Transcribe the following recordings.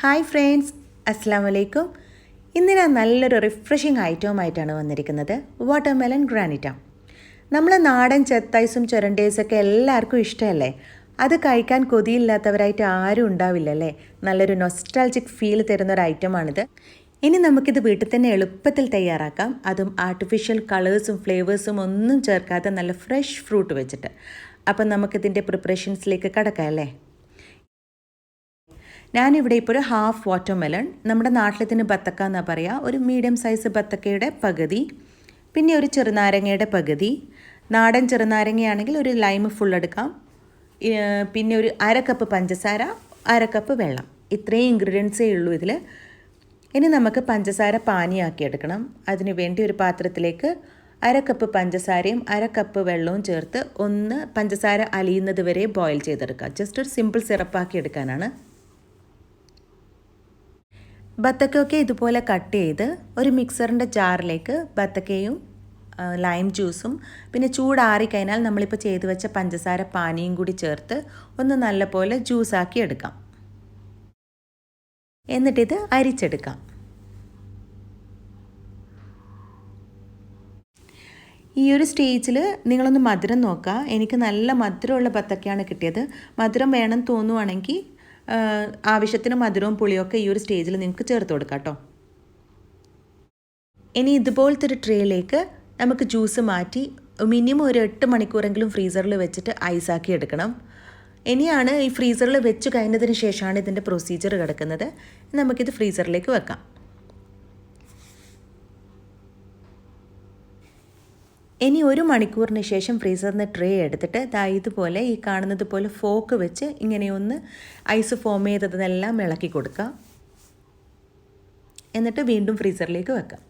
Hi friends, അസ്സാം വലൈക്കും. ഇന്ന് ഞാൻ നല്ലൊരു റിഫ്രഷിങ് ഐറ്റവുമായിട്ടാണ് വന്നിരിക്കുന്നത്. വാട്ടർമെലൺ ഗ്രാനിറ്റ. നമ്മൾ നാടൻ ചെത്തൈസും ചുരണ്ടേഴ്സൊക്കെ എല്ലാവർക്കും ഇഷ്ടമല്ലേ? അത് കഴിക്കാൻ കൊതിയില്ലാത്തവരായിട്ട് ആരും ഉണ്ടാവില്ലല്ലേ? നല്ലൊരു നൊസ്റ്റാൾജിക് ഫീൽ തരുന്നൊരു ഐറ്റമാണിത്. ഇനി നമുക്കിത് വീട്ടിൽ തന്നെ എളുപ്പത്തിൽ തയ്യാറാക്കാം. അതും ആർട്ടിഫിഷ്യൽ കളേഴ്സും ഫ്ലേവേഴ്സും ഒന്നും ചേർക്കാതെ നല്ല ഫ്രഷ് ഫ്രൂട്ട് വെച്ചിട്ട്. അപ്പം നമുക്കിതിൻ്റെ പ്രിപ്പറേഷൻസിലേക്ക് കടക്കാം അല്ലേ? ഞാനിവിടെ ഇപ്പോൾ ഒരു ഹാഫ് വാട്ടർമെലൺ, നമ്മുടെ നാട്ടിലത്തിന് ബത്തക്ക എന്നാണ് പറയുക, ഒരു മീഡിയം സൈസ് ബത്തക്കയുടെ പകുതി, പിന്നെ ഒരു ചെറുനാരങ്ങയുടെ പകുതി, നാടൻ ചെറുനാരങ്ങയാണെങ്കിൽ ഒരു ലൈം ഫുൾ എടുക്കാം, പിന്നെ ഒരു 1/2 കപ്പ് പഞ്ചസാര, 1/2 കപ്പ് വെള്ളം. ഇത്രയും ഇൻഗ്രീഡിയൻസേ ഉള്ളൂ ഇതിൽ. ഇനി നമുക്ക് പഞ്ചസാര പാനിയാക്കി എടുക്കണം. അതിന് വേണ്ടി ഒരു പാത്രത്തിലേക്ക് 1/2 കപ്പ് പഞ്ചസാരയും 1/2 കപ്പ് വെള്ളവും ചേർത്ത് ഒന്ന് പഞ്ചസാര അലിയുന്നത് വരെ ബോയിൽ ചെയ്തെടുക്കുക. ജസ്റ്റ് ഒരു സിമ്പിൾ സിറപ്പാക്കി എടുക്കാനാണ്. ബത്തക്കയൊക്കെ ഇതുപോലെ കട്ട് ചെയ്ത് ഒരു മിക്സറിൻ്റെ ജാറിലേക്ക് ബത്തക്കയും ലൈം ജ്യൂസും പിന്നെ ചൂടാറിക്കഴിഞ്ഞാൽ നമ്മളിപ്പോൾ ചെയ്ത് വെച്ച പഞ്ചസാര പാനിയും കൂടി ചേർത്ത് ഒന്ന് നല്ലപോലെ ജ്യൂസാക്കി എടുക്കാം. എന്നിട്ടിത് അരിച്ചെടുക്കാം. ഈ ഒരു സ്റ്റേജിൽ നിങ്ങളൊന്ന് മധുരം നോക്കുക. എനിക്ക് നല്ല മധുരമുള്ള ബത്തക്കയാണ് കിട്ടിയത്. മധുരം വേണം തോന്നുവാണെങ്കിൽ ആവശ്യത്തിന് മധുരവും പുളിയൊക്കെ ഈ ഒരു സ്റ്റേജിൽ നിങ്ങൾക്ക് ചേർത്ത് കൊടുക്കാം കേട്ടോ. ഇനി ഇതുപോലത്തെ ഒരു ട്രേയിലേക്ക് നമുക്ക് ജ്യൂസ് മാറ്റി മിനിമം ഒരു 8 മണിക്കൂറെങ്കിലും ഫ്രീസറിൽ വെച്ചിട്ട് ഐസാക്കി എടുക്കണം. ഇനിയാണ് ഈ ഫ്രീസറിൽ വെച്ച് കഴിഞ്ഞതിന് ശേഷമാണ് ഇതിൻ്റെ പ്രൊസീജിയർ കിടക്കുന്നത്. നമുക്കിത് ഫ്രീസറിലേക്ക് വെക്കാം. ഇനി 1 മണിക്കൂറിന് ശേഷം ഫ്രീസറിൽ നിന്ന് ട്രേ എടുത്തിട്ട് ഇതുപോലെ ഈ കാണുന്നത് പോലെ ഫോക്ക് വെച്ച് ഇങ്ങനെയൊന്ന് ഐസ് ഫോം ചെയ്തതെല്ലാം ഇളക്കി കൊടുക്കുക. എന്നിട്ട് വീണ്ടും ഫ്രീസറിലേക്ക് വെക്കാം.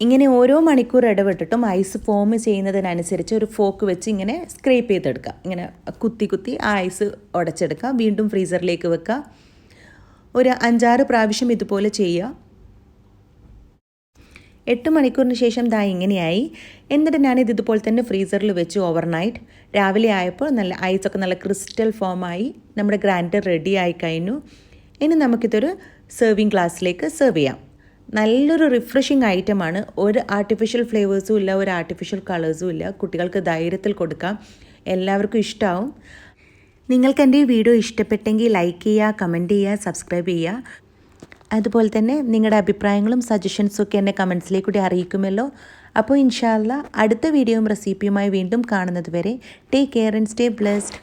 ഇങ്ങനെ ഓരോ മണിക്കൂർ ഇടവിട്ടിട്ടും ഐസ് ഫോം ചെയ്യുന്നതിനനുസരിച്ച് ഒരു ഫോക്ക് വെച്ച് ഇങ്ങനെ സ്ക്രേപ്പ് ചെയ്തെടുക്കുക. ഇങ്ങനെ കുത്തി ആ ഐസ് ഉടച്ചെടുക്കുക. വീണ്ടും ഫ്രീസറിലേക്ക് വെക്കുക. ഒരു 5-6 പ്രാവശ്യം ഇതുപോലെ ചെയ്യുക. 8 മണിക്കൂറിന് ശേഷം ഇങ്ങനെയായി. എന്നിട്ട് ഞാനിത് ഇതുപോലെ തന്നെ ഫ്രീസറിൽ വെച്ച് ഓവർനൈറ്റ്. രാവിലെ ആയപ്പോൾ നല്ല ഐസൊക്കെ നല്ല ക്രിസ്റ്റൽ ഫോമായി നമ്മുടെ ഗ്രാനിറ്റ റെഡി ആയി കഴിഞ്ഞു. ഇനി നമുക്കിതൊരു സെർവിങ് ഗ്ലാസ്സിലേക്ക് സെർവ് ചെയ്യാം. നല്ലൊരു റിഫ്രഷിങ് ഐറ്റമാണ്. ഒരു ആർട്ടിഫിഷ്യൽ ഫ്ലേവേഴ്സും ഇല്ല, ഒരു ആർട്ടിഫിഷ്യൽ കളേഴ്സും ഇല്ല. കുട്ടികൾക്ക് ധൈര്യത്തിൽ കൊടുക്കാം. എല്ലാവർക്കും ഇഷ്ടമാവും. നിങ്ങൾക്ക് എൻ്റെ ഈ വീഡിയോ ഇഷ്ടപ്പെട്ടെങ്കിൽ ലൈക്ക് ചെയ്യുക, കമൻറ്റ് ചെയ്യുക, സബ്സ്ക്രൈബ് ചെയ്യുക. അതുപോലെ തന്നെ നിങ്ങളുടെ അഭിപ്രായങ്ങളും സജഷൻസും ഒക്കെ എന്നെ കമൻസിലേക്ക് കൂടി അറിയിക്കുമല്ലോ. അപ്പോൾ ഇൻഷാ അല്ലാഹ് അടുത്ത വീഡിയോയും റെസിപ്പിയുമായി വീണ്ടും കാണുന്നത് വരെ take care and stay blessed.